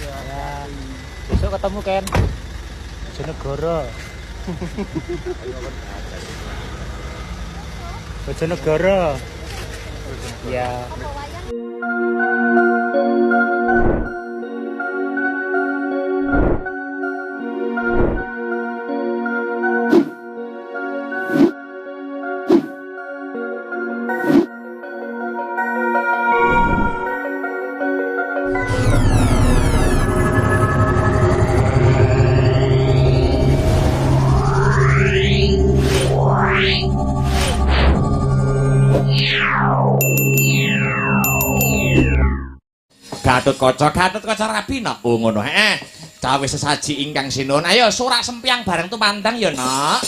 Ya. Besok ketemu Ken. Bojonegoro. Bojonegoro. Ya. Gatut kaca rabi nak. Oh ngono. Cawe sesaji ingkang sinuwun. Ayo surak sempiang bareng tumandang ya, Nak.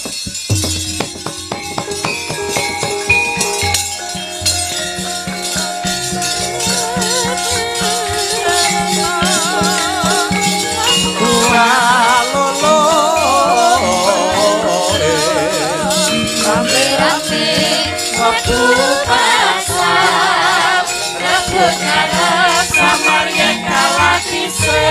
Rame-rame waktu pasar rebut ngarep samar yang kalah bisa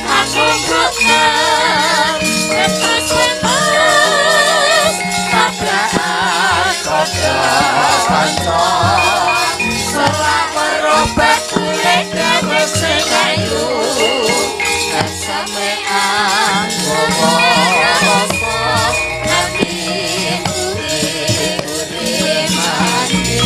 aku bukan lepas-lepas tabrakan kocok-kocok selang merobat kulit gawe sengayu kesamean ngomong nanti uri mandi.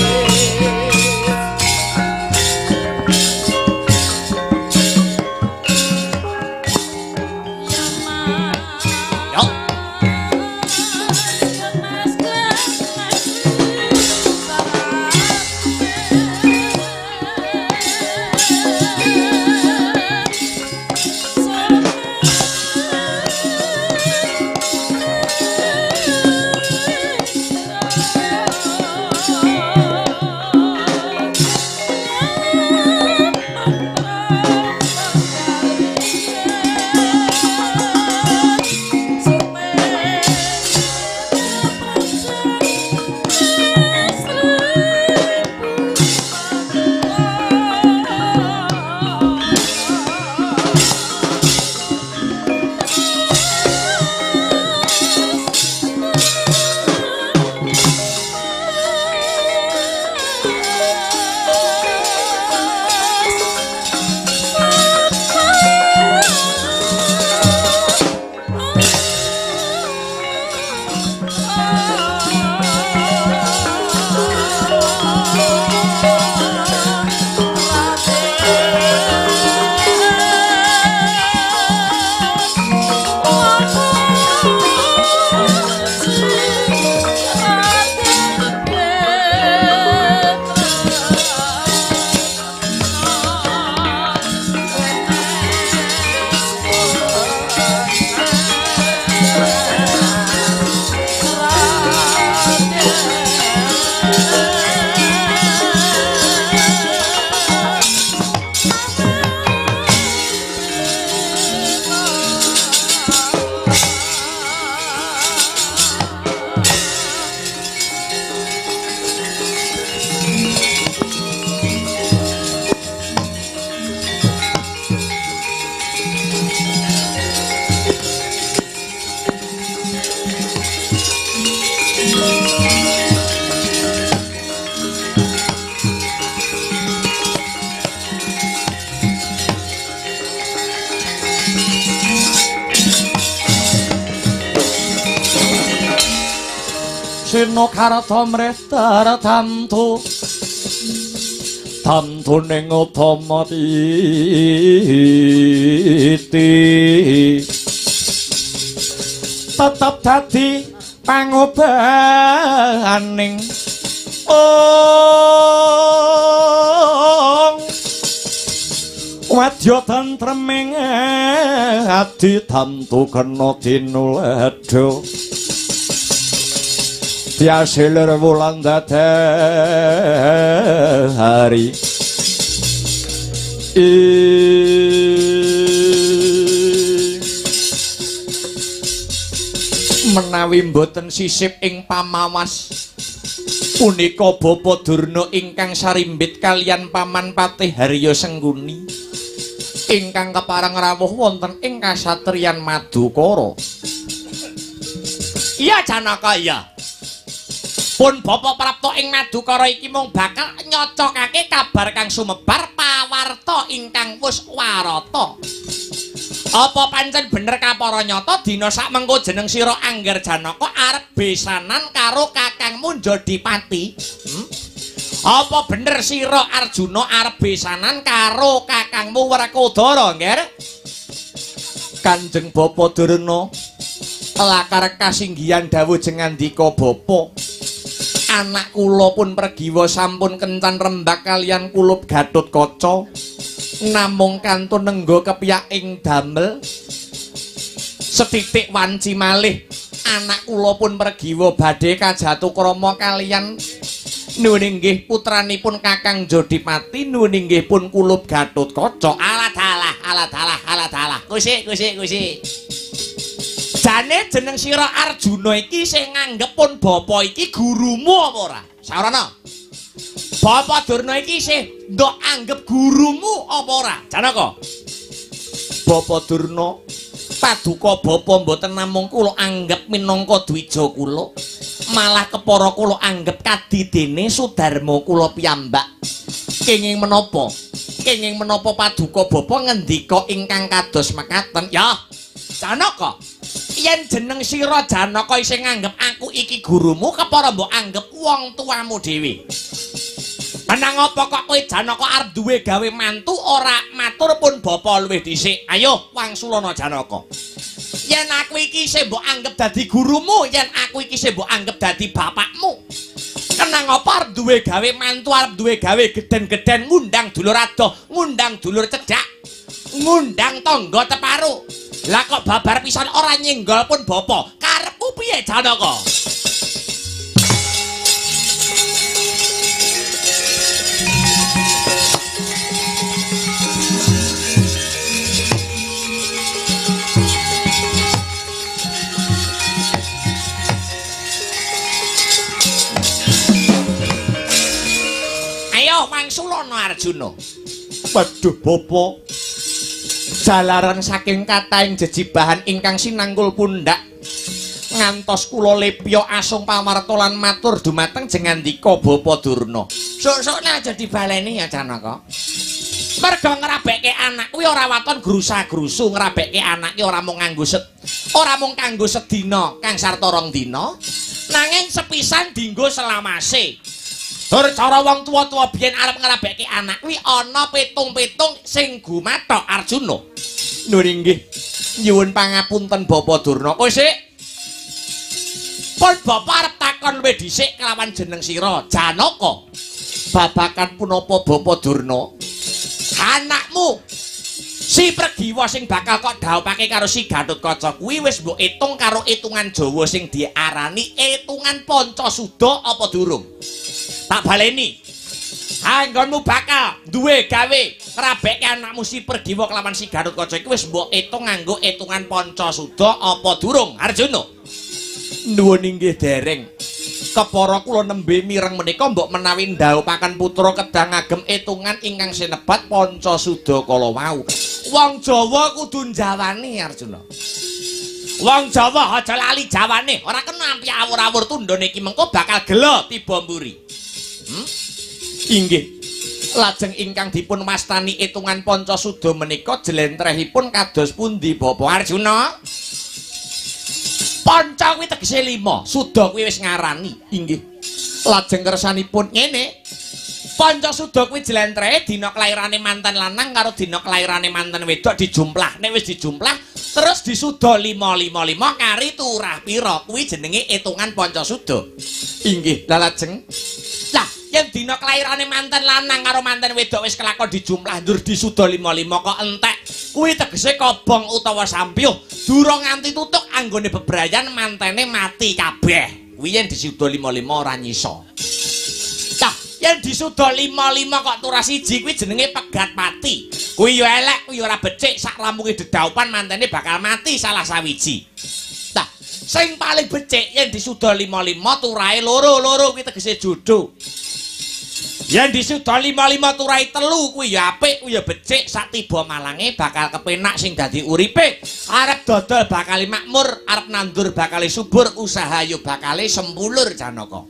Sino karata mrestar tamtu ning utama titi tetep dadi pangobaning wadya tentreming ati tamtu kena tinuledha Biasilir wulan dadari menawi mboten sisip ing pamawas punika Bapa Durna ingkang sarimbit kaliyan Paman Patih Harya Sengguni ingkang kepareng rawuh wonten ing kasatriyan Madukara. Iya Janaka iya. Pun Bapa prapta ing Madukara iki mung bakal nyocokake kabar kang sumebar pawarta ingkang wis warata. Apa pancen bener kapara nyata dina sak mengko jeneng sira Angger Janaka arep besanan karo kakangmu Jodipati? Apa bener sira Arjuna arep besanan karo kakangmu Werkodara, Ngger? Kanjeng Bapa Durna lakar kasinggihan dawuh jengandika Bapa. Anak kula pun pergiwa sampun kencan rembak kalian kulup Gatotkaca. Namung kantun nenggo kepiyak ing damel. Setitik wanci malih anak kula pun pergiwa badhe kajatukrama kalian nuwun inggih putranipun Kakang Jodipati, nuwun inggih pun kulup Gatotkaca. Alah dalah. Kusi. Jane jeneng sira Arjuna iki sing nganggep pun bapa iki gurumu apa ora? Saurana. Bapa Durna iki sing ndok anggep gurumu apa ora? Janaka. Bapa Durna, paduka bapa mboten namung kula anggep minangka dwija kula, malah kepara kula anggep kadidene sudarma kula piyambak. Kenging menapa? Kenging menapa paduka bapa ngendika ingkang kados mekaten? Ya, Janaka. Yen jeneng sira Janaka isih nganggep aku iki gurumu kepara mbok anggep wong tuamu dhewe. Anang apa kok kowe Janaka arep duwe gawe mantu ora matur pun bapa luwih dhisik. Ayo wangsulana Janaka. Yen aku iki isih mbok anggep dadi gurumu, yen aku iki isih mbok anggep dadi bapakmu. Kenang apa arep duwe gawe mantu, arep duwe gawe geden-geden ngundang dulur adoh, ngundang dulur cedhak, ngundang tangga teparu. Lah kok babar pisan ora nyenggol pun bapa. Karepmu piye Janaka? Ayo mangsulana Arjuna. Waduh bapa. Jalaran saking katahing jejibahan ingkang sinanggul pundak ngantos kula lepya asung pamarta lan matur dumateng jengandika Bapa Durna. Sok-sokne aja dibaleni ya Janaka. Merga ngrabekke anak kuwi ora waton grusa-grusu, ngrabekke anak ki ora mung kanggo sedina kang sarta rong dina, nanging sepisan dienggo selamase. Tur cara wong tuwa-tuwa biyen arep ngrabekke anak kuwi ana pitung-pitung sing gumathok Arjuna. Nuwun inggih. Nyuwun pangapunten Bapa Durna. Kowe sik. Pun Bapa arep takon luwih dhisik kelawan jeneng sira Janaka. Babakan punapa Bapa Durna? Anakmu si Pregiwa sing bakal kok dhawuhake karo si Gatotkaca kuwi wis mbok itung karo itungan Jawa sing diarani itungan Pancasuda apa durung? Tak baleni. Anggonmu bakal duwe gawe ngrabekke anakmu si Pregiwa kelawan si Gatotkaca iki wis mbok itung nganggo itungan Pancasuda apa durung Arjuna? Nuwun inggih dereng. Kepara kula nembe mireng menika mbok menawi ndhawuhaken putra kedang ngagem itungan ingkang sinebat Pancasuda kala wau. Wong Jawa kudu njawani Arjuna. Wong Jawa aja lali jawane, ora kena ampi awur-awur tundhone iki mengko bakal gelo tiba mburi. Inggih. Lajeng ingkang dipun wastani itungan Pancasuda menika jlentrehipun kados pundi Bapak Arjuna? Panca kuwi tegese 5, Suda kuwi wis ngarani. Inggih. Lajeng kersanipun ngene. Pancasuda kuwi jlentrehe dina kelairane mantan lanang karo dina kelairane mantan wedok dijumplah. Nek wis dijumplah terus disuda 555 kari turah pira kuwi jenenge itungan Pancasuda. Inggih. Lah lajeng yen dina kelairane mantan lanang karo mantan wedok wis kelakon dijumplah ndur disuda 55 kok entek kuwi tegese kobong utawa sampyuh durung nganti tutuk anggone bebrayan mantene mati kabeh kuwi yen disuda 55 ora nyisa. Tah yen disuda 55 kok turah siji kuwi jenenge pegat mati kuwi yo elek kuwi ora becik sak rampunge dedaupan mantene bakal mati salah sawiji. Tah sing paling becik yen disuda 55 turahe loro kuwi tegese jodoh. Yen disuda 5-5 turai 3 kuwi ya apik, kuwi ya becik, sak tiba malange bakal kepenak sing dadi uripe. Arep dodol bakal makmur, arep nandur bakal subur, usaha yo bakal sempulur Janaka.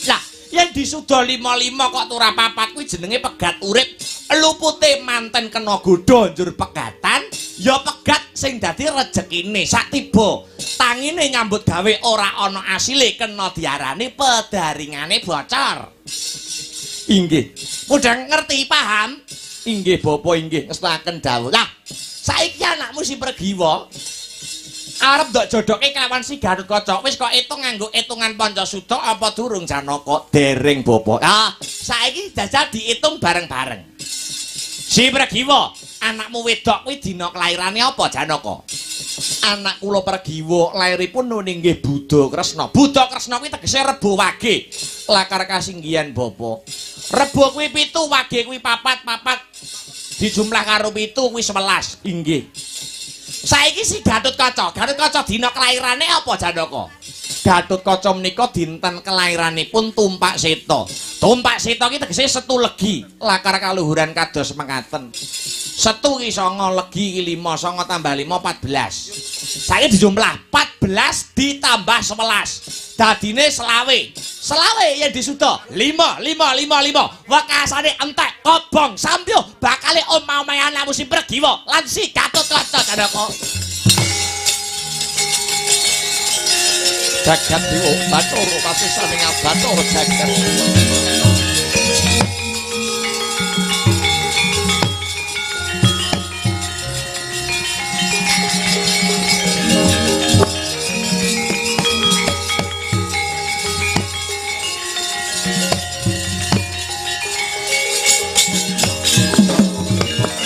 Lah, yen disuda 5-5 kok tura 4 kuwi jenenge pegat urip. Lupute manten kena godha njur pegatan, ya pegat sing dadi rejekine. Sak tiba tangine nyambut gawe ora ana asile kena diarani pedaringane bocor. Inggih. Mudhang ngerti paham? Inggih Bapak inggih ngestaken dawuh. Lah, saiki anakmu si Pregiwa arep ndok jodoke kawan si Gatotkaca. Wis kok itung nganggo itungan Pancasuda apa durung Janaka? Dereng Bapak. Ah, saiki jajal diitung bareng-bareng. Si Pregiwa, anakmu wedok kuwi dina kelairane apa Janaka? Anak kula Pregiwa lairipun nggih Budha Kresna. Budha Kresna kuwi tegese Rebo Wage. Lakar kasinggihan Bapak. Rebo kuwi 7, Wage kuwi 4, dijumlah karo 7 kuwi 11. Inggih. Saiki si Gatotkaca. Gatotkaca dina kelairane apa Janaka? Gatotkaca menika dinten kelairanipun Tumpak Seta. Tumpak Seta ki tegese Setu Legi. Lakar kaluhuran kados mekaten. Setu ki 9, Legi ki 5, 9 tambah 5 14. Saiki dijumlah 14 ditambah 11. Dadine selawe. Selawe yen disuda 5. Wekasane entek kobong sampyo bakale omah-omahe anakmu si Pregiwa lan si Gatotkaca Janaka. Jagat Dewa Bathara kasisaning Bathara jagat.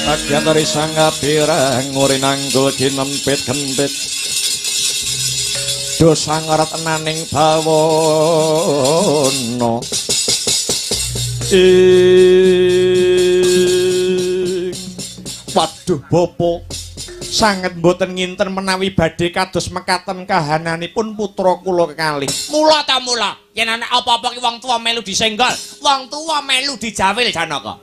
Adyantari sanga pirang ngurinanggul kinempit-kempit dosa ngarat enaning bawana waduh Bapak sanget mboten nginten menawi badhe kados mekaten kahananipun putra kula kekalih. Mula ta mula yen anak apa-apa ki wong tuwa melu disenggol, wong tuwa melu dijawil Janaka.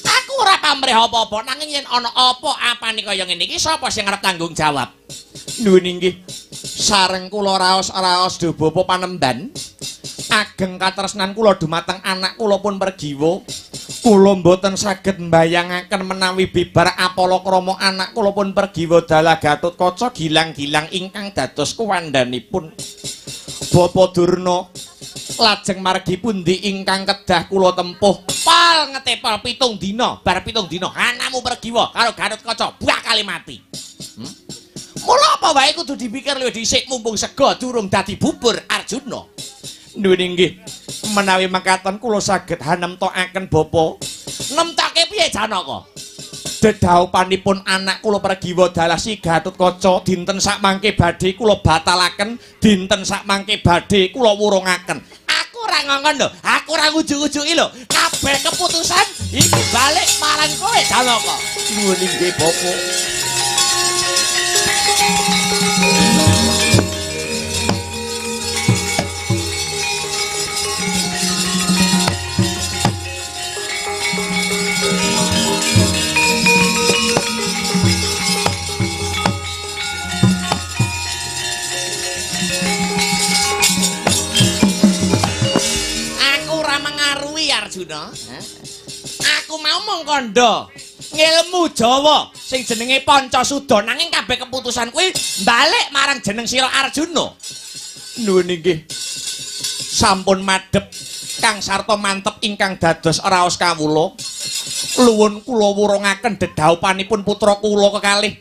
Aku ora pamrih apa-apa nanging yen ana apa-apane kaya ngene iki sapa sing arep tanggung jawab? Nuwun inggih. Sareng kula raos-raos Duh Bapa Panemban. Ageng katresnan kula dumateng anak kula pun Pregiwa. Kula mboten saged mbayangaken menawi bibar apalakrama anak kula pun Pregiwa dalah Gatotkaca gilang-gilang ingkang dados kuwandhanipun. Bapa Durna lajeng margi pundi ingkang kedah kula tempuh? Pal ngetepal 7 dina, bar 7 dina anakmu Pregiwa karo Gatotkaca bakal mati. Mula apa wae kudu dipikir luwih dhisik mumpung sega durung dadi bubur Arjuna. Nuwun inggih. Menawi mekaten kula saged hanemtokaken Bapa. Nemtoke piye Janaka? Dedaupanipun anak kula Pregiwa dalah si Gatotkaca dinten sak mangke badhe kula batalaken, dinten sak mangke badhe kula wurungaken. Aku ora ngongkon lho, aku ora ngujuk-ujuki lho. Kabeh keputusan iki balik marang kowe Janaka. Nuwun inggih Bapa. Arjuna, aku mau mengkondo ngilmu Jawa sing jenenge Pancasuda nanging kabeh keputusan kuwi balik marang jeneng sira Arjuna. Nuwun inggih. Sampun madhep Kang sarta mantep ingkang dados raos kawula. Luwun kula wurungaken dedaupanipun putra kula kekalih.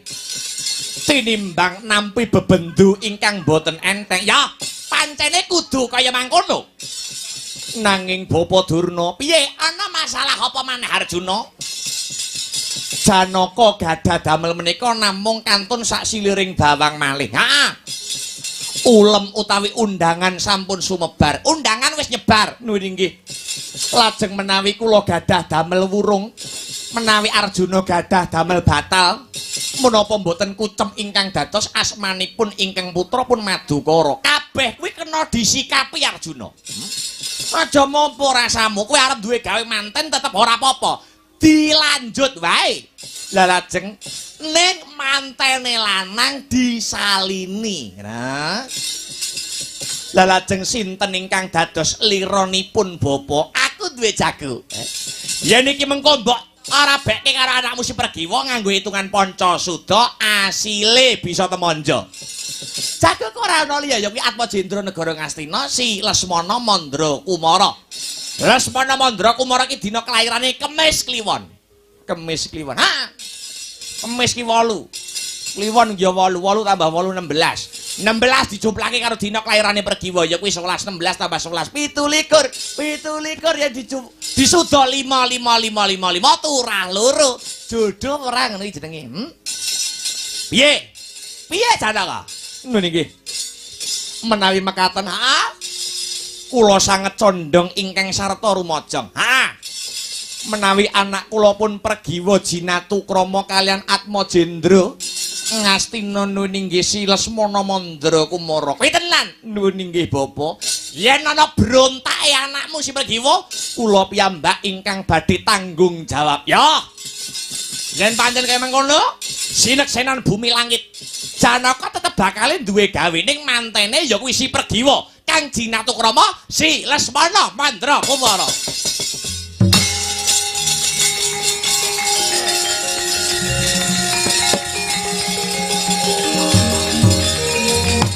Tinimbang nampi bebendu ingkang boten enteng. Ya, pancene kudu kaya mangkono. Nanging Bapa Durna, piye ana masalah apa maneh Arjuna? Janaka gadah damel menika namung kantun sak siliring bawang malih. Heeh. Ulem utawi undangan sampun sumebar. Undangan wis nyebar. Nuwun inggih. Lajeng menawi kula gadah damel wurung, menawi Arjuna gadah damel batal, menapa mboten kucem ingkang dados asmanipun ingkang putra pun Madukara. Kabeh kuwi kena disikapi Arjuna. Aja mompo rasamu. Kowe arep duwe gawe manten tetep ora apa-apa. Dilanjut wae. Lah lajeng ning mantene lanang disalini. Nah. Lah lajeng sinten ingkang dados liranipun bapa? Aku duwe jago. Yen iki mengko mbok ora bekke karo anakmu si Pergiwa nganggo hitungan Pancasuda asile bisa temonjo. Jago kok ora ana liya ya kuwi Atmajendra Negara Ngastina si Lesmana Mandra Kumara. Lesmana Mandra Kumara iki dina kelairane Kemis Kliwon. Kemis Kliwon. Ha. Kemis ki 8. Kliwon ya 8, 8 tambah 8 16. 16 dijumlahke karo dina kelairane Pergiwa ya kuwi 11 16 tambah 11 17. 17 ya disuda 5 turah loro. Jodoh ora ngono iki jenenge. Piye? Piye Janaka? Ngono nggih. Menawi mekaten, kula sanget condong ingkang sarta rumaja. Menawi anak kula pun Pergiwa Jinatukrama kalian Atmajendra Ngastina nuwun inggih si Lesmana Mandra Kumara. Kuwi tenan nuwun inggih Bapa. Yen ana brontake anakmu si Pergiwa, kula piyambak ingkang badhe tanggung jawab. Ya. Yen pancen kaya mengkono, sineksenan bumi langit. Janaka tetep bakal duwe gawe ning mantene ya kuwi si Pergiwa Kang Jinatukrama si Lesmana Mandra Kumara.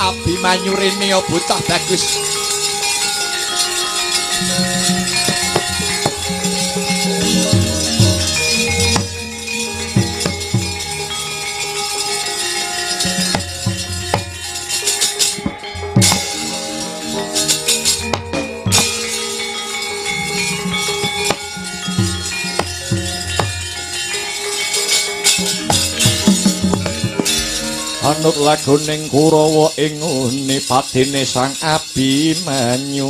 Abimanyu rene bocah bagus. Anut laguning Kurawa ing ngune patine Sang Abimanyu.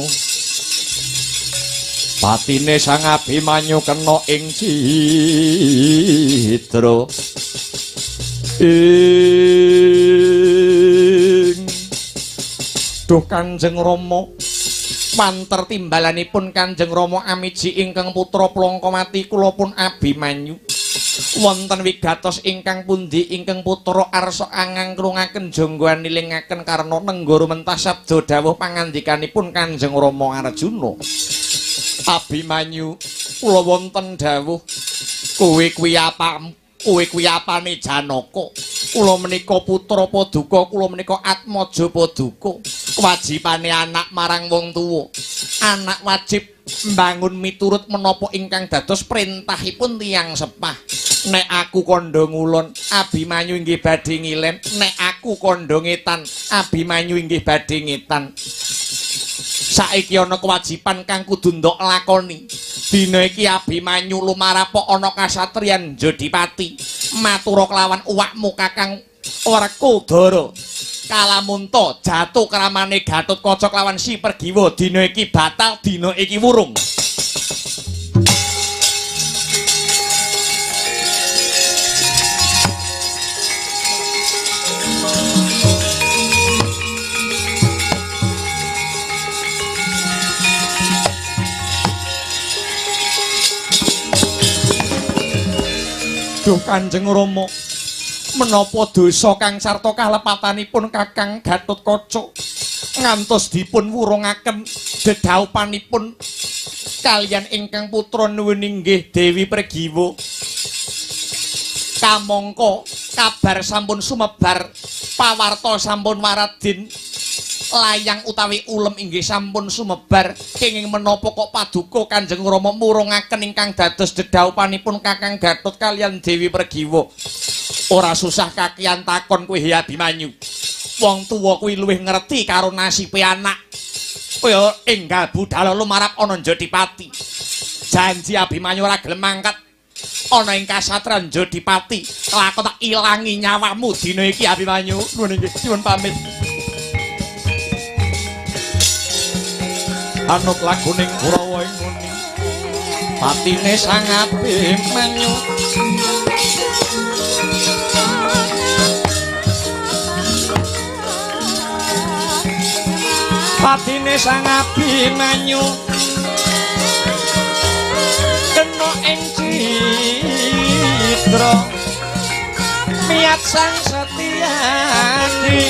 Patine Sang Abimanyu kena ing citra. Duh Kanjeng Rama, manter timbalanipun Kanjeng Rama amiji ingkang putra plangka mati kula pun Abimanyu. Wonten wigatos ingkang pundi ingkang putra arsa angang krungaken jangga nilingaken karna nenggara mentah sabda dawuh pangandikanipun Kanjeng Rama Arjuna. Abimanyu, kula wonten dawuh, kowe kuwi apane Janaka? Kula menika putra Paduka, kula menika Atmaja Paduka. Kewajibane anak marang wong tuwa. Anak wajib mbangun miturut menapa ingkang dados perintahipun tiyang sepah. Nek aku kandha ngulon, Abimanyu inggih badhe ngilen. Nek aku kandha ngetan, Abimanyu inggih badhe ngetan. Saiki ana kewajiban kang kudu ndok lakoni. Dina iki Abimanyu lumarapok ana kasatriyan Jodipati. Matura kelawan uwakmu Kakang Werkudara. Kalamunta jatuh kramane Gatotkaca kelawan si Pergiwa, dina iki batal, dina iki wurung. Duh Kanjeng Rama, menapa dosa kang sarta kalepatanipun Kakang Gatotkaca ngantos dipun wurungaken dedaupanipun kaliyan ingkang putra nuwun inggih Dewi Pergiwa. Kamangka kabar sampun sumebar, pawarta sampun waradin, layang utawi ulem inggih sampun sumebar. Kenging menapa kok Paduka Kanjeng Rama murungaken ingkang dados dedaupanipun Kakang Gatot kaliyan Dewi Pergiwa? Ora susah kakian takon kowe Abimanyu. Wong tuwa kuwi luwih ngerti karo nasibe anak. Kaya enggal budal lumarap ana Jodipati. Janji Abimanyu ora gelem mangkat ana ing kasatran Jodipati. Lakon tak ilangi nyawamu dina iki Abimanyu. Nuwun inggih nyuwun pamit. Anut laguning Kurawa ing muni patine Sang Abimanyu. Patine Sang Abimanyu ing citra niat sang Setyadi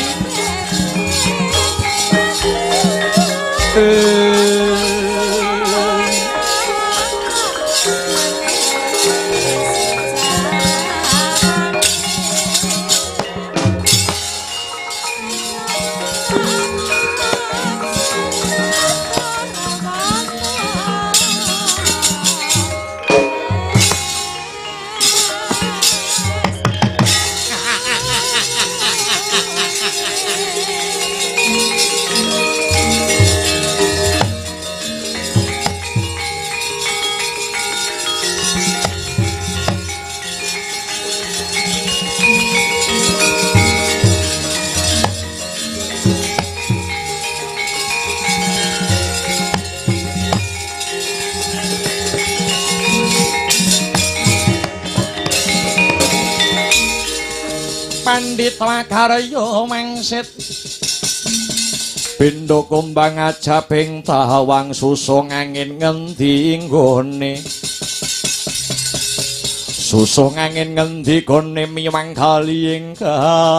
Pandit Lakarya mangsit pindha kumbang ajabing tawang susung angin ngendi nggone susung angin ngendi gone miwang kali ing kahangkung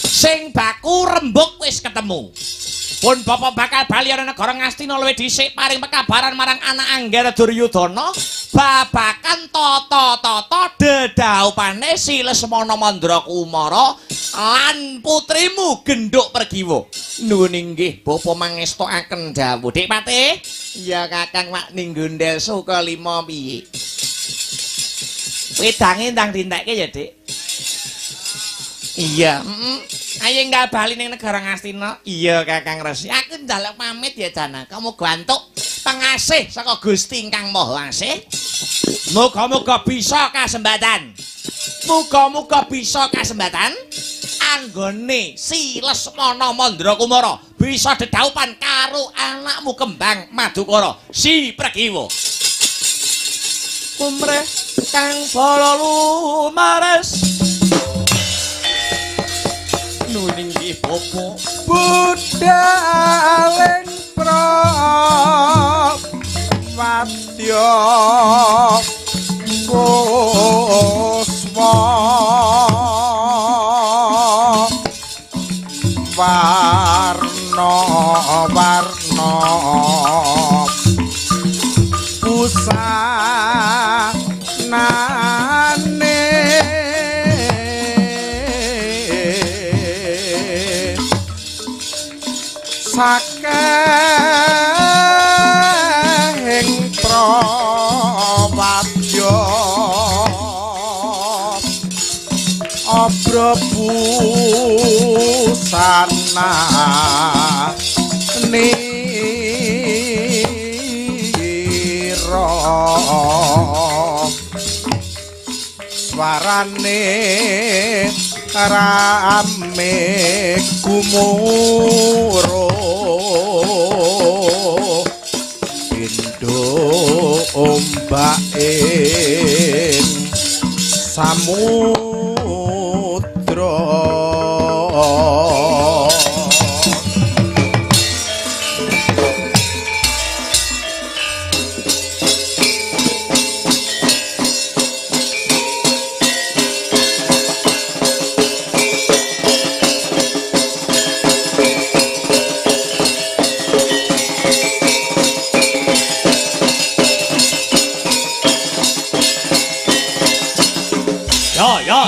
sing baku rembug wis ketemu. Pun Bapak bakal bali ana negara Ngastina luwih dhisik paring pekabaran marang anak Anggara Duryudana babakan tata-tata dedaupane si Lesmana Mandrakumara lan putrimu Genduk Pergiwa. Nuwun inggih Bapa mangestokaken dawuh. Dik Patih, ya Kakang mak ning Gondel Suka 5 piye? Wedange ndang dintekke ya, Dik. Iya, ayo nggak bali ning negara Ngastina. Iya Kakang Resi. Aku njaluk pamit ya Jana. Kamu gantuk pengasih saka Gusti ingkang Maha Asih. Muga-muga bisa kasembatan. Muga-muga bisa kasembatan. Anggone si Lesmana Mandrakumara bisa dedaupan karo anakmu kembang Madukara si Pregiwa. Umreh kang bala lumares nuning nggih Bapa budhaling prawadya kuswa warna-warna busanane sakehing prawadya abra busana nira swarane rame gumuruh pindho ombak ing samudra Ya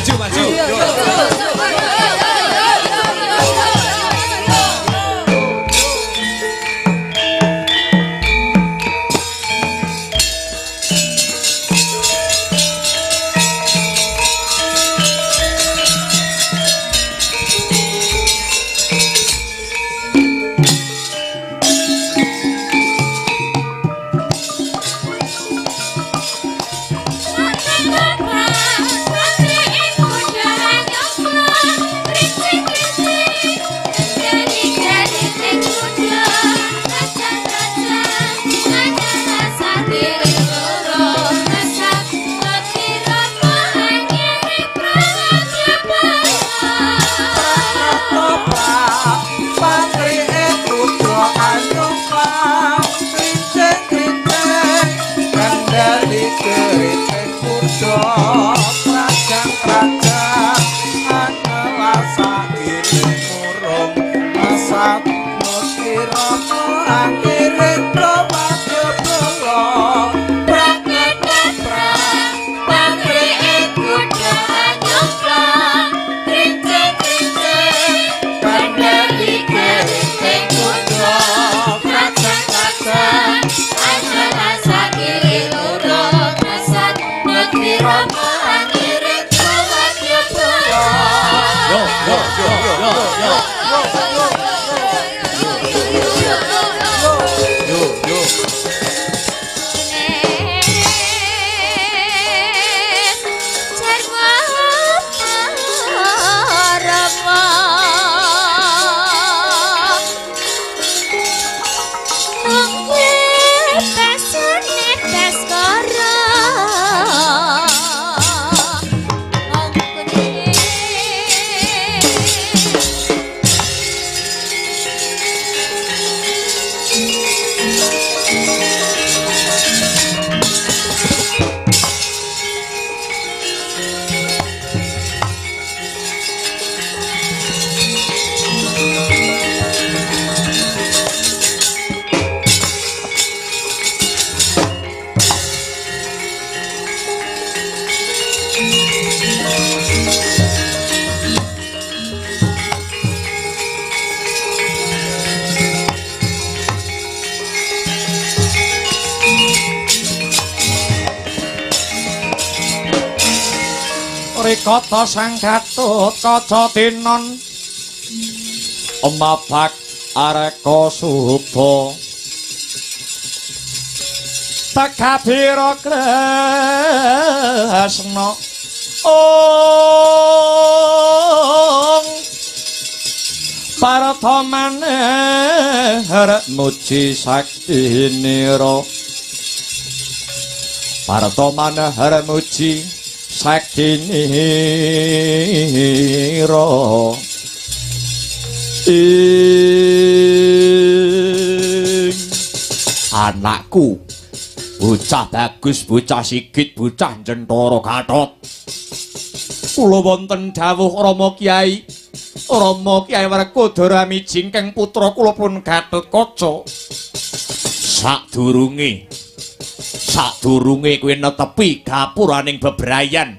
maju maju. Rikata sang Gatut Kaca Tinon Mabak Areka Suba Takabira Kresna Ong Paratamane arep muji saktinira Paratamane arep muji saktinira anakku bocah bagus bocah sigit bocah Jentara Gatot kula wonten dawuh Rama Kyai Werkodara mijingkeng putra kula pun Gatotkaca sadurunge kowe netepi gapuraning bebrayan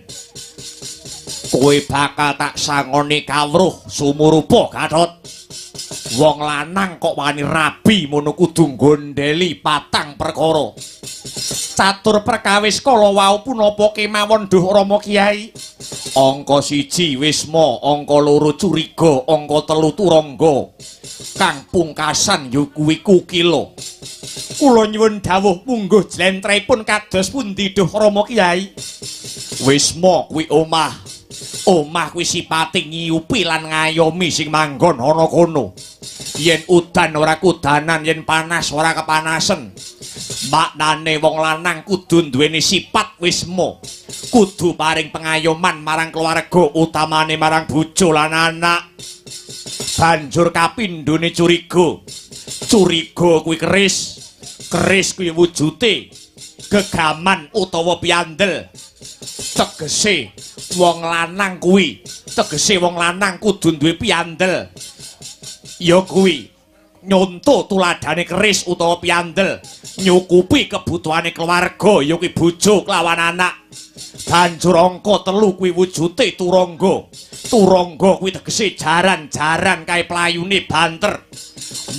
kowe bakal tak sangoni kawruh sumurupa Gatot wong lanang kok wani rabi mono kudu gondeli patang perkara catur perkawis kala wau punapa kemawon duh Rama Kyai angka 1 Wisma angka 2 Curiga angka 3 Turangga kang pungkasan ya kuwi Kukila kula nyuwun dawuh mungguh jlentrehipun kados pundi duh Rama Kyai Wisma kuwi omah kuwi sipate ngiyupi lan ngayomi sing manggon ana kono yen udan ora kudanan yen panas ora kepanasen maknane wong lanang kudu duweni sifat wisma kudu paring pengayoman marang keluarga utamane marang bojo lan anak banjur kapindhone curiga kuwi keris kuwi wujute gegaman utawa piandel tegese wong lanang kudu duwe piandel ya kuwi nyonto tuladane keris utawa piandel nyukupi kebutuhane keluarga ya kuwi bojo kelawan anak Banjur angka 3 kuwi wujute turangga. Turangga kuwi tegese jaran-jaran kae playune banter.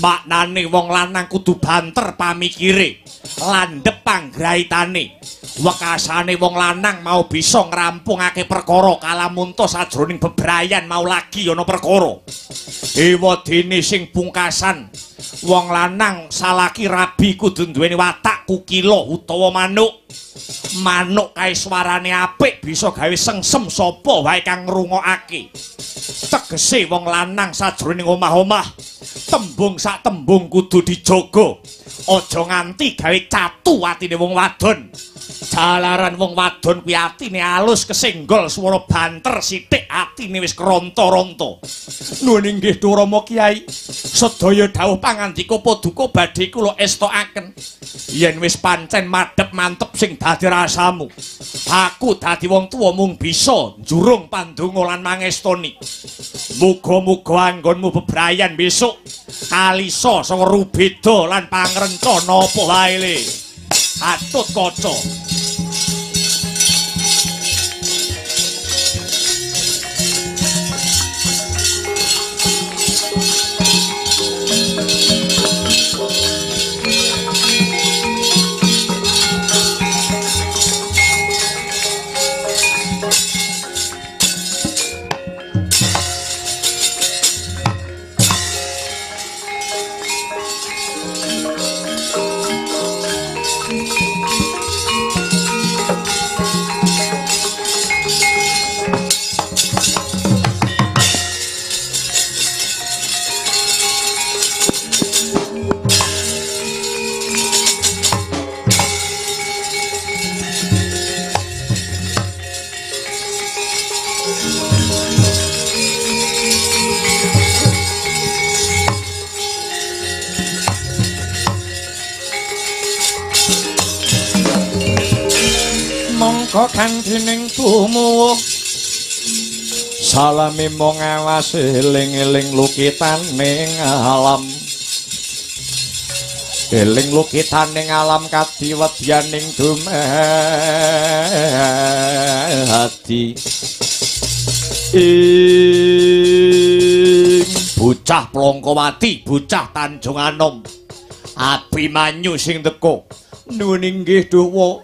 Maknane wong lanang kudu banter pamikire, landhep panggraitane. Wekasane wong lanang mau bisa ngrampungake perkara kalamunta sajroning bebrayan mau lagi ana perkara. Ewadene sing pungkasan, wong lanang salaki rabi kudu duweni watak kukila utawa manuk. Manuk kae swarane apik bisa gawe sengsem sapa wae kang ngrungokake. Tegese wong lanang sajroning omah-omah, tembung sak tembung kudu dijaga. Aja nganti gawe catu atine wong wadon. Jalaran wong wadon kuwi atine alus kesenggol swara banter sithik atine wis keronta-ronta. Nuwun inggih Rama Kyai, sedaya dawuh pangandika paduka badhe kula estokaken. Yen wis pancen madhep mantep sing dadi rasamu, aku dadi wong tuwa mung bisa njurung pandonga lan mangestoni. Muga-muga anggonmu bebrayan besok kalisa sanga rubeda lan pangrencana apa wae le. Atut kaca. Mongko kanthening tumuwuh salami mong awas eling-eling lukitaning alam. Eling lukitaning alam kadiwedyaning dumadi. Bocah Plongkowati, bocah Tanjung Anom, Abimanyu sing teka. Nuwun inggih dawa.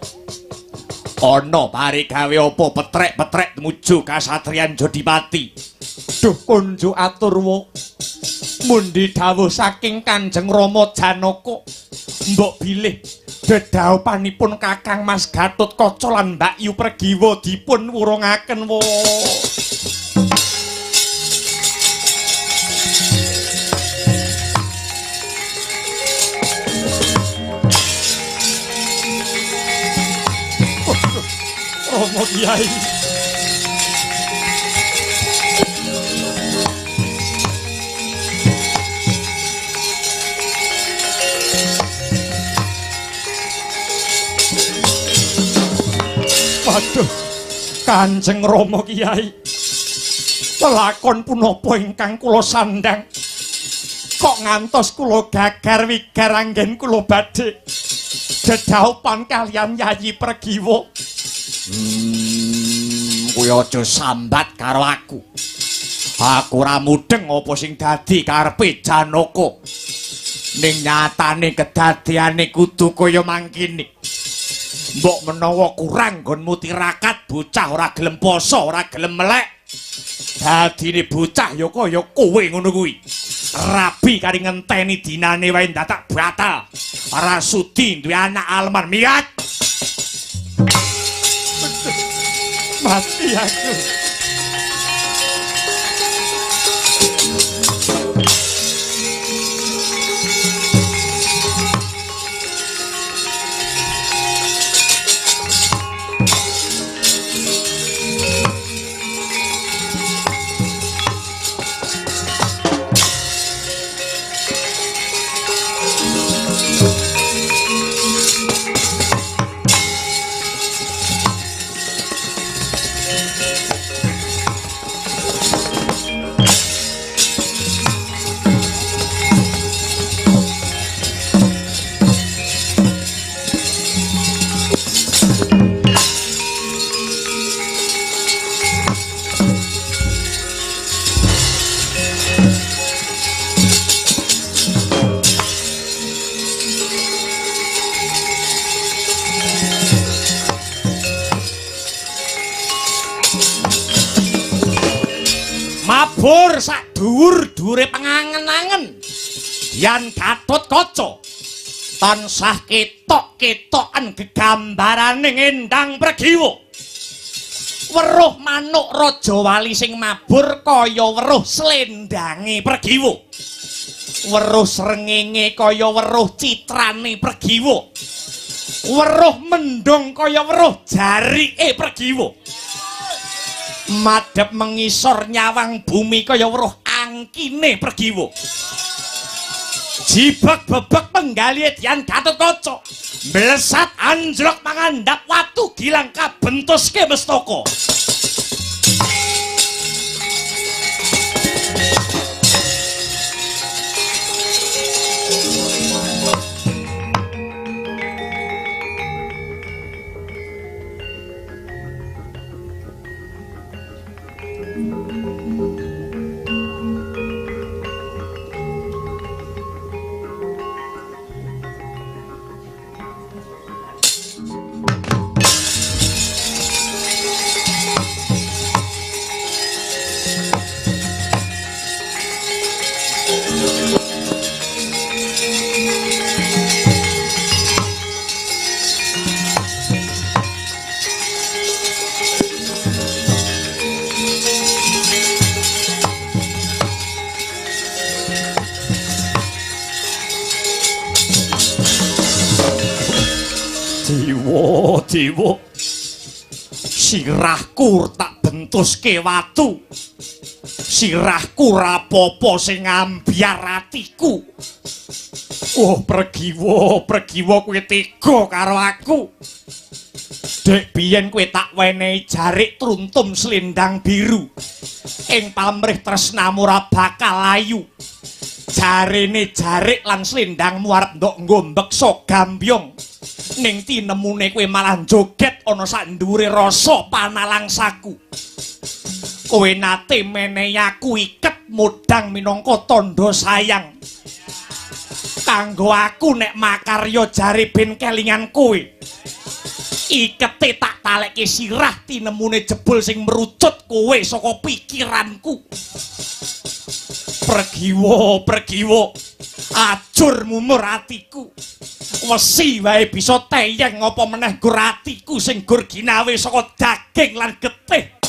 Ana parigawe apa petrek-petrek tumuju kasatriyan Jodipati. Duh kunjuk aturwa. Mundi dawuh saking Kanjeng Rama Janaka. Mbok bilih dedaupanipun Kakang Mas Gatut Kaca lan Mbak Yu Pregiwa dipun wurungaken wa. Rama Kyai. Waduh, Kanjeng Rama Kyai. Lelakon punapa ingkang kula sandhang? Kok ngantos kula gagar wigar anggen kula badhe dedaupan kalian Yayi Pregiwa. Kuwi aja sambat karo aku. Aku ora mudeng apa sing dadi karepe Janaka. Ning nyatane kedadeane kudu kaya mangkene. Mbok menawa kurang nggonmu tirakat, bocah ora gelem poso, ora gelem melek. Dadine bocah ya kaya kowe ngono kuwi. Rabi kari ngenteni dinane wae dadak batal. Ora sudi duwe anak almar miat. Mati aku. mabur sak dhuwur-dhuwure pangangen-angen. Yan Gatotkaca tansah ketok-ketokan gegambaraning endang Pregiwa. Weruh manuk raja wali sing mabur kaya weruh slendange Pregiwa. Weruh srengenge kaya weruh citrane Pregiwa. Weruh mendung kaya weruh jarike Pregiwa. Madhep mengisor nyawang bumi kaya weruh angkine Pregiwa. Jibak bebek penggali Edyan Gatotkaca mlesat anjlok mangandhap watu gilang kabentuske mestaka. Dewa, sirahku tak bentuske watu. Sirahku rapopo sing ambyar atiku. Oh Pregiwa kowe tega karo aku. Dek biyen kowe tak wenehi jarik truntum slendang biru. Ing pamrih tresnamu ora bakal ayu. Jarene jarik lan slendangmu arep ndok ngombeksa gambyong. Ning tinemune kowe malah joget ana sak ndhuwure rasa panalangsaku. Kowe nate menehi aku iket mudhang minangka tandha sayang. Kanggo aku nek makarya jare ben kelingan kowe. Ikete tak talekke sirah tinemune jebul sing merucut kowe saka pikiranku. Pregiwa, ajur mumur atiku. Wesi wae bisa teyeng apa meneh gur atiku sing gur ginawe saka daging lan getih.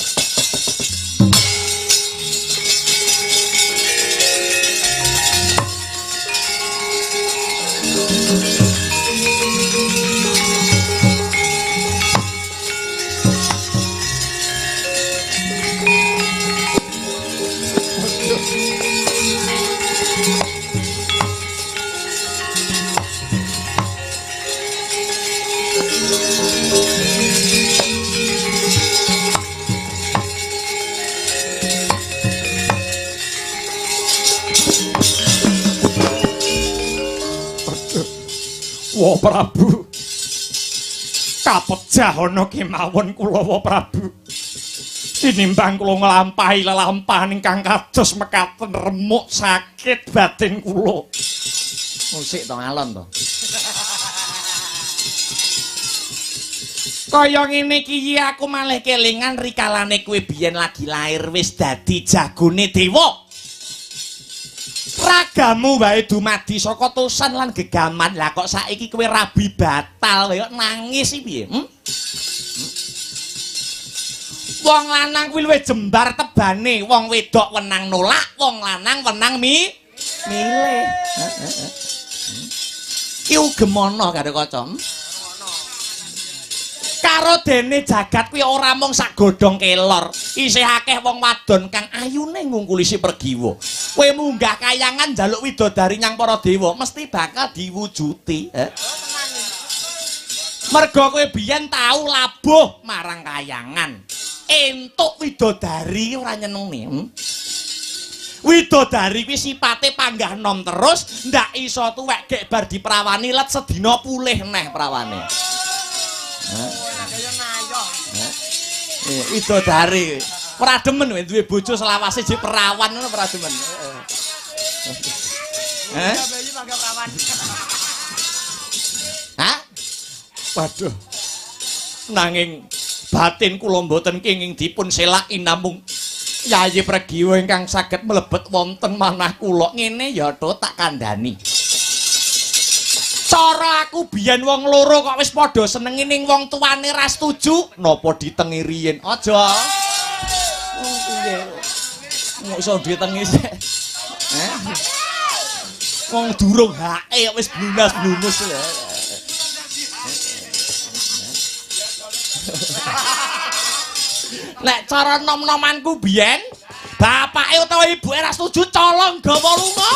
Wa Prabu, kapejah ana kemawon kula Wa Prabu. Tinimbang kula nglampahi lelampahan ingkang kados mekaten remuk sakit batin kula. Musik to alon to. Kaya ngene iki aku malih kelingan rikalane kowe biyen lagi lair wis dadi jagone dewa. Ragamu wae dumadi saka tusan lan gegaman. Lah kok saiki kowe rabi batal kaya nangis iki piye? Wong lanang kuwi luwih jembar tebane, wong wedok wenang nolak, wong lanang wenang milih. Ki ugemono karo kaca. Karo dene jagat kuwi ora mung sak godhong kelor, isih akeh wong wadon kang ayune ngungkuli si Pregiwa. Kowe munggah kayangan njaluk widodari nyang para dewa, mesti bakal diwujuti, Merga kowe biyen tau labuh marang kayangan. Entuk widodari ora nyenengne. Widodari kuwi sipate panggah nom terus, ndak iso tuwek gek bar diprawani let sedina pulih neh prawane. Widodari ora demen kowe duwe bojo selawase jek perawan ngono ora demen. Hah? Waduh. Nanging batin kula mboten kenging dipun selaki namung Yayi Pregiwa ingkang saged mlebet wonten manah kula ngene ya to tak kandhani. Cara aku biyen wong loro kok wis padha senengi ning wong tuane ra setuju, napa ditengi riyin? Aja. Oh piye? Mok iso ditengi sik. Wong durung hake kok wis blunas-blunus. Nek cara nom-nomanku biyen, bapake utawa ibuke ra setuju colong gawa lunga.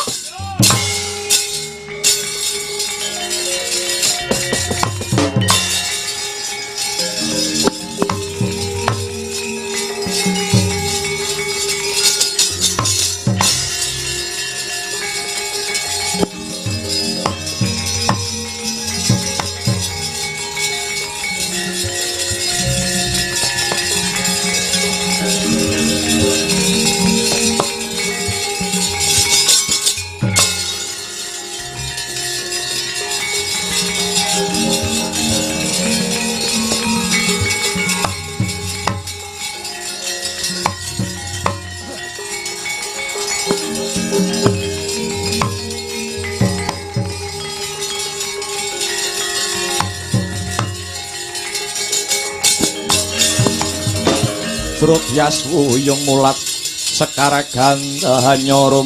Drudyas wuyung mulat sekar gandha nyorum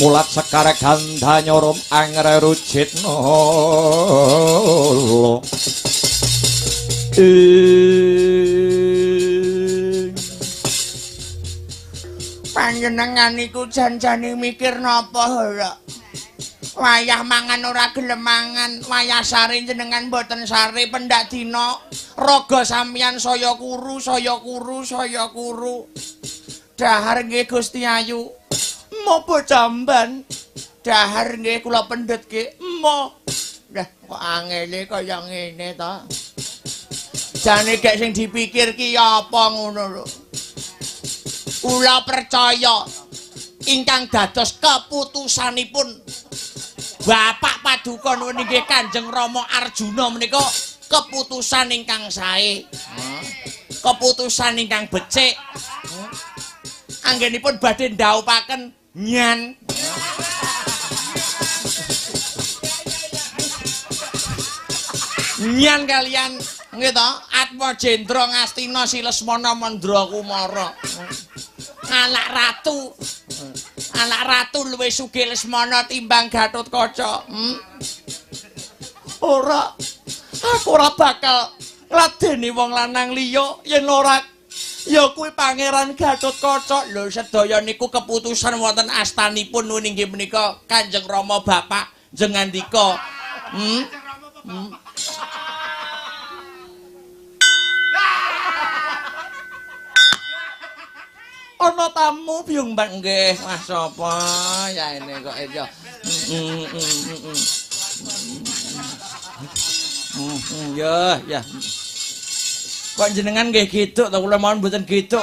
mulat sekar gandha nyorum angre rujitna panjenengan iku janjane mikir napa ora wayah mangan ora gelem mangan wayah sare jenengan mboten sare pendak dina raga sampeyan saya kuru dahar nggih Gusti Ayu mopo jamban dahar nggih kula pendhetke mo dah kok angele kaya ngene ta jane gek sing dipikir ki apa ngono lho kula percaya ingkang dados keputusanipun Bapak Paduka nuwun inggih Kanjeng Rama Arjuna menika keputusan ingkang sae. Keputusan ingkang becik. Anggenipun badhe ndhaupaken nyan. Nyan kalian nggih to Atmajendra Ngastina Silesmana Mandra Kumara. Anak ratu luwih sugih Lesmana timbang Gatotkaca. Ora aku ora bakal ngladeni wong lanang liya yen ora ya kuwi Pangeran Gatotkaca. Lho sedaya niku keputusan wonten astanipun nuwun inggih menika Kanjeng Rama Bapak jengandika. Ana tamu biyung mbak nggih. Wah sapa ya ini kok ya. Ya. Kok jenengan nggih gitu ta kula mawon mboten gitu.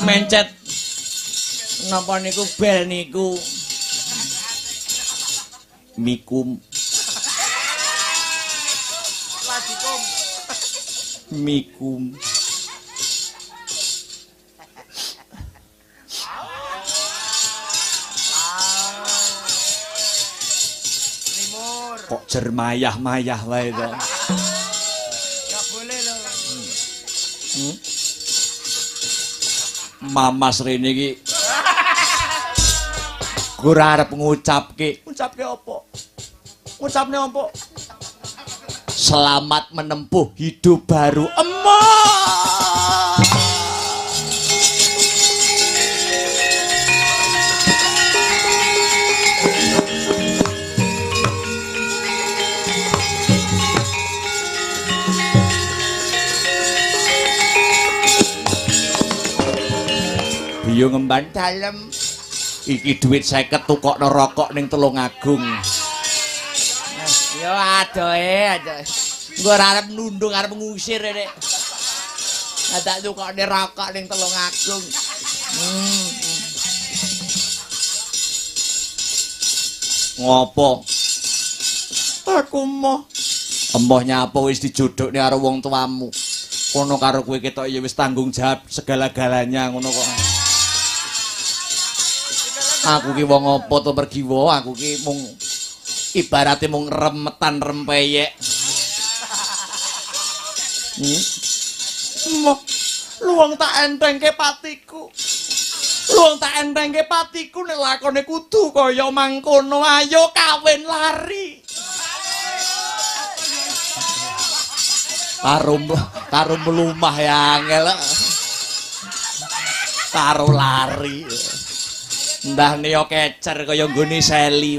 Mencet napa niku bel niku. Mikum. Mikum. Kok jermayah-mayah wae to. Enggak boleh lho. Mamas rene iki. Ora arep ngucapke. Ngucapke apa? Ngucapne apa? Selamat menempuh hidup baru. Emak. Yo ngemban dalem iki duit 50 tukokno rokok ning Tulungagung. Yo adohe. Engko ora arep nundung arep ngusir rek. Ada tukokne rokok ning Tulungagung. Ngopo? Aku emoh nyapa wis dijodhokne karo wong tuamu. Kono karo kowe ketok ya wis tanggung jawab segala-galanya ngono kok. Aku ki wong apa to Pergiwa, aku ki mung ibarate mung remetan rempeyek. Luwung tak entengke patiku. Luwung tak entengke patiku nek lakone kudu kaya mangkono. Ayo kawin lari. Karo mlumah ya angel. Karo lari. Ndah niyo kecer kaya nggone Seli.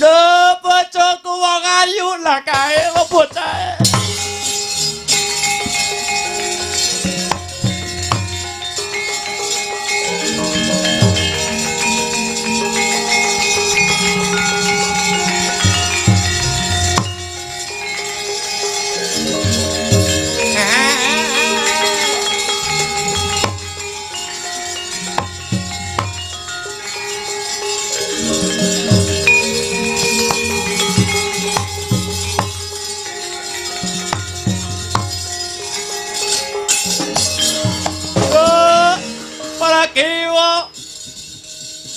Lho bojoku wong ayu lah kae kok bocah.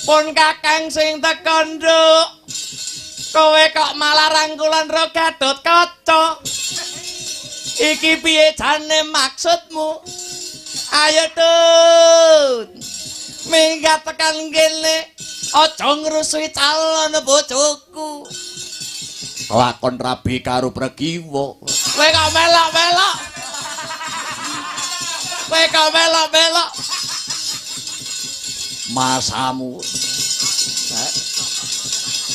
Pun kakang sing tekan nduk, kowe kok malah rangkulan ro Gatotkaca. Iki piye jane maksudmu? Ayo Tut, minggat tekan kene, aja ngrusui calon bojoku. Lakon rabi karo Pregiwa. Kowe kok melok-melok. Kowe kok melok-melok. Masamu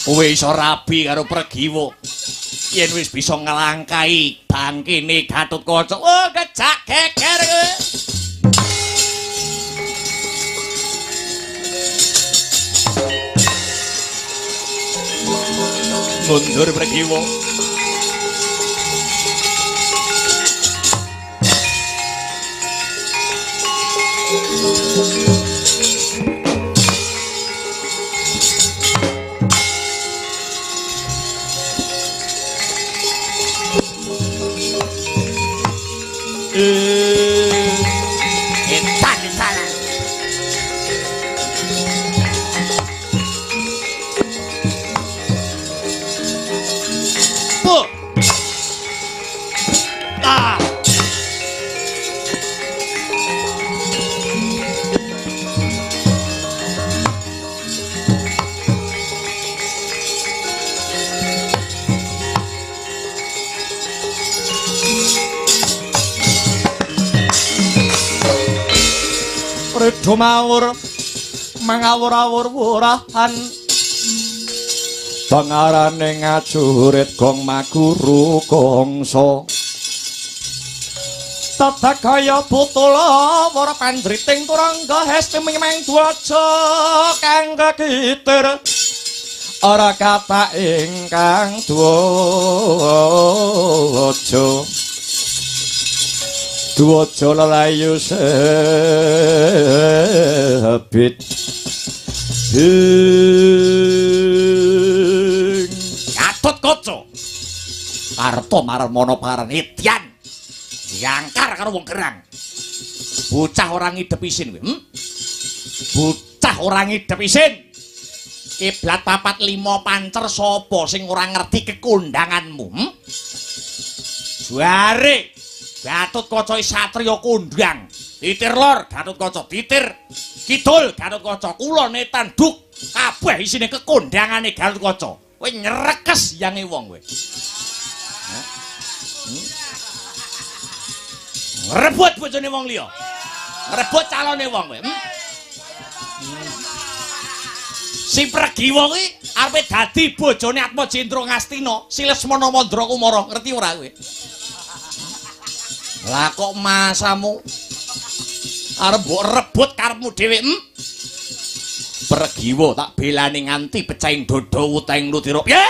kowe iso rabi karo Pregiwa yen wis bisa nglangkai bangkine Gatotkaca. Oh gejak geger kowe. Mundur Pregiwa. Dumawur mangawur-awur wurahan pangarane ngajurit gong maguru kongso tata kaya butula wara pandriting turangga hesti mimeng dwaja kang kegitir ora kata ingkang dwaja Dwaja lelayu sebit Gatotkaca karta marmana parenityan diangkar karo wong gerang. Bocah ora ngidep isin kowe. Bocah ora ngidep isin. Kiblat 4 5 pancer sapa sing ora ngerti kekondanganmu? Jare Gatotkaca satriya kondhang. Titir lor Gatotkaca, titir kidul Gatotkaca, kulon etan duk kabeh isine kekondhangane Gatotkaca. Kowe nyrekes yange wong kowe. Ngrebut bojone wong liya. Ngrebut calone wong kowe. Si Pregiwa kuwi arepe dadi bojone Atmajendra Ngastina, si Lesmana Mandra Kumara, ngerti ora kowe? Lah kok masamu arep mbok rebut karepmu dhewe? Pregiwa tak belani nganti pecahing dodo uteng lutira. Piye?